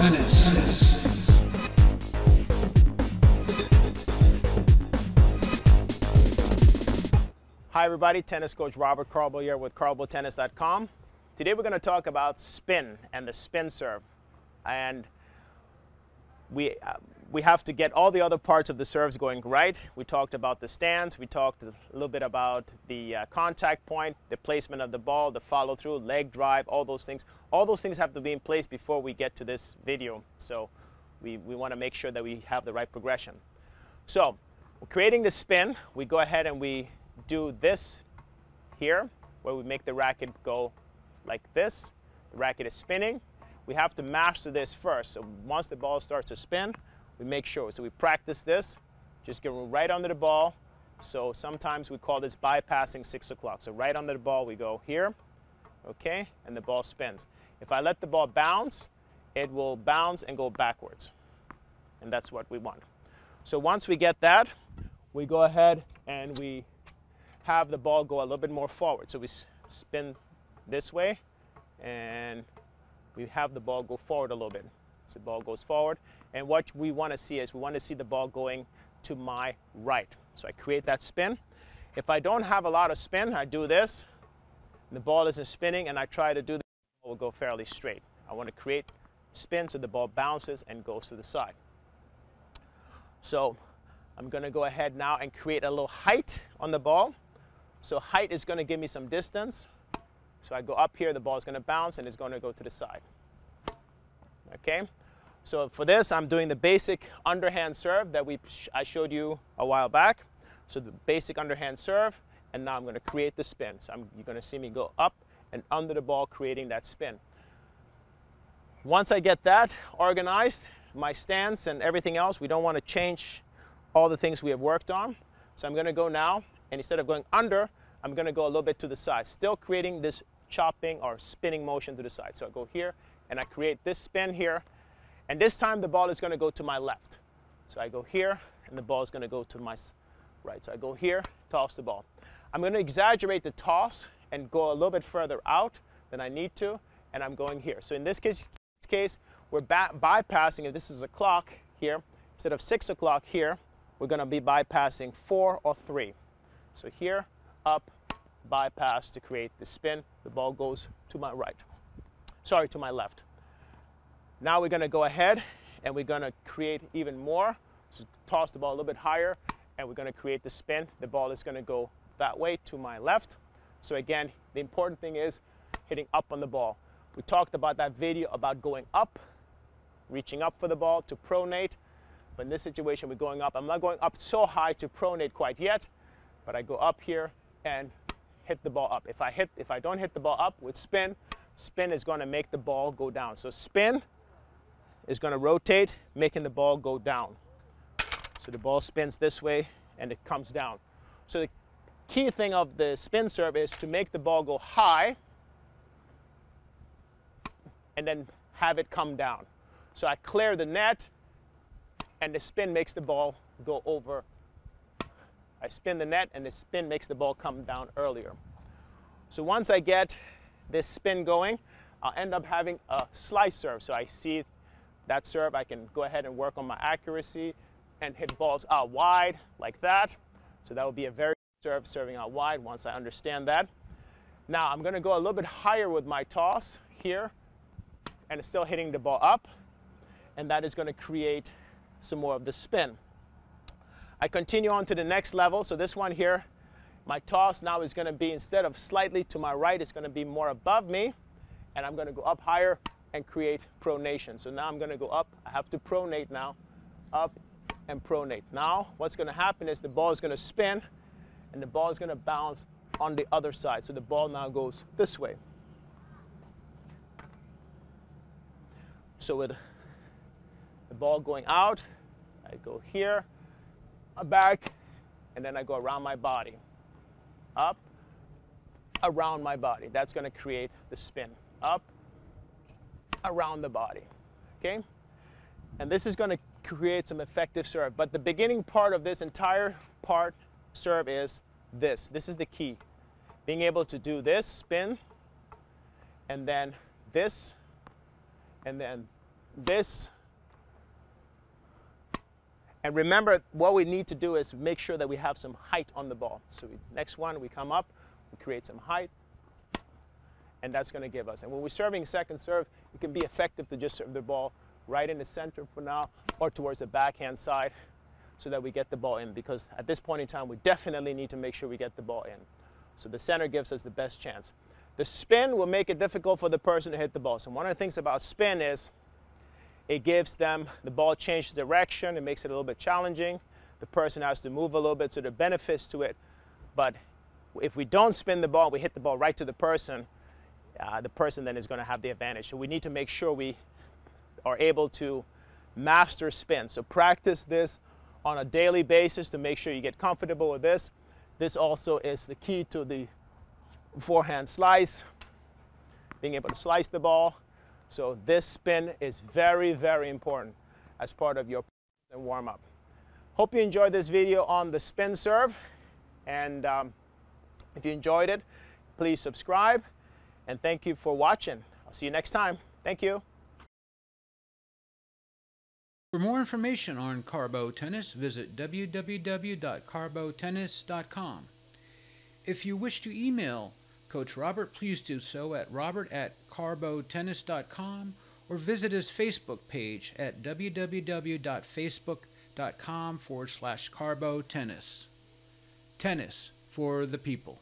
Tennis. Hi everybody, tennis coach Robert Carlbo here with CarlboTennis.com. Today we're going to talk about spin and the spin serve. And we have to get all the other parts of the serves going right. We talked about the stance, we talked a little bit about the contact point, the placement of the ball, the follow through, leg drive, all those things. All those things have to be in place before we get to this video. So we want to make sure that we have the right progression. So creating the spin, we go ahead and we do this here, where we make the racket go like this. The racket is spinning. We have to master this first. So once the ball starts to spin, we make sure. So we practice this, just get right under the ball. So sometimes we call this bypassing 6 o'clock. So right under the ball, we go here, okay, and the ball spins. If I let the ball bounce, it will bounce and go backwards. And that's what we want. So once we get that, we go ahead and we have the ball go a little bit more forward. So we spin this way, and we have the ball go forward a little bit. So the ball goes forward, and what we want to see is we want to see the ball going to my right. So I create that spin. If I don't have a lot of spin, I do this. The ball isn't spinning, and I try to do this, the ball will go fairly straight. I want to create spin so the ball bounces and goes to the side. So I'm going to go ahead now and create a little height on the ball. So height is going to give me some distance. So I go up here, the ball is going to bounce, and it's going to go to the side. Okay? So for this, I'm doing the basic underhand serve that I showed you a while back. So the basic underhand serve, and now I'm going to create the spin. So you're going to see me go up and under the ball, creating that spin. Once I get that organized, my stance and everything else, we don't want to change all the things we have worked on. So I'm going to go now, and instead of going under, I'm going to go a little bit to the side, still creating this chopping or spinning motion to the side. So I go here, and I create this spin here, and this time the ball is going to go to my left. So I go here, and the ball is going to go to my right. So I go here, toss the ball. I'm going to exaggerate the toss and go a little bit further out than I need to, and I'm going here. So in this case we're bypassing, if this is a clock here, instead of 6 o'clock here, we're going to be bypassing 4 or 3. So here, up, bypass to create the spin. The ball goes to my right. Sorry, to my left. Now we're going to go ahead and we're going to create even more. So toss the ball a little bit higher, and we're going to create the spin. The ball is going to go that way to my left. So again, the important thing is hitting up on the ball. We talked about that video about going up, reaching up for the ball to pronate. But in this situation, we're going up. I'm not going up so high to pronate quite yet, but I go up here and hit the ball up. If I don't hit the ball up with spin, spin is going to make the ball go down. So spin is going to rotate, making the ball go down. So the ball spins this way, and it comes down. So the key thing of the spin serve is to make the ball go high and then have it come down. So I clear the net, and the spin makes the ball go over. I spin the net, and the spin makes the ball come down earlier. So once I get this spin going, I'll end up having a slice serve. So I see that serve, I can go ahead and work on my accuracy and hit balls out wide like that. So that would be a very good serve, serving out wide once I understand that. Now I'm going to go a little bit higher with my toss here, and it's still hitting the ball up, and that is going to create some more of the spin. I continue on to the next level. So this one here, my toss now is going to be, instead of slightly to my right, it's going to be more above me, and I'm going to go up higher and create pronation. So now I'm going to go up. I have to pronate now, up and pronate. Now what's going to happen is the ball is going to spin, and the ball is going to bounce on the other side. So the ball now goes this way. So with the ball going out, I go here, back, and then I go around my body. Up, around my body. That's going to create the spin. Up, around the body. Okay? And this is going to create some effective serve. But the beginning part of this entire serve is this. This is the key. Being able to do this, spin, and then this, and then this, and remember what we need to do is make sure that we have some height on the ball. So next one, we come up, we create some height, and that's going to give us. And when we're serving second serve, it can be effective to just serve the ball right in the center for now, or towards the backhand side, so that we get the ball in, because at this point in time, we definitely need to make sure we get the ball in. So the center gives us the best chance. The spin will make it difficult for the person to hit the ball. So one of the things about spin is it gives them, the ball changes direction, it makes it a little bit challenging. The person has to move a little bit, so there are benefits to it. But if we don't spin the ball, we hit the ball right to the person then is going to have the advantage. So we need to make sure we are able to master spin. So practice this on a daily basis to make sure you get comfortable with this. This also is the key to the forehand slice, being able to slice the ball. So this spin is very, very important as part of your warm-up. Hope you enjoyed this video on the spin serve. And if you enjoyed it, please subscribe. And thank you for watching. I'll see you next time. Thank you. For more information on Carlbo Tennis, visit www.carlbotennis.com. If you wish to email Coach Robert, please do so at robert@carlbotennis.com or visit his Facebook page at www.facebook.com/Carlbo Tennis. Tennis for the people.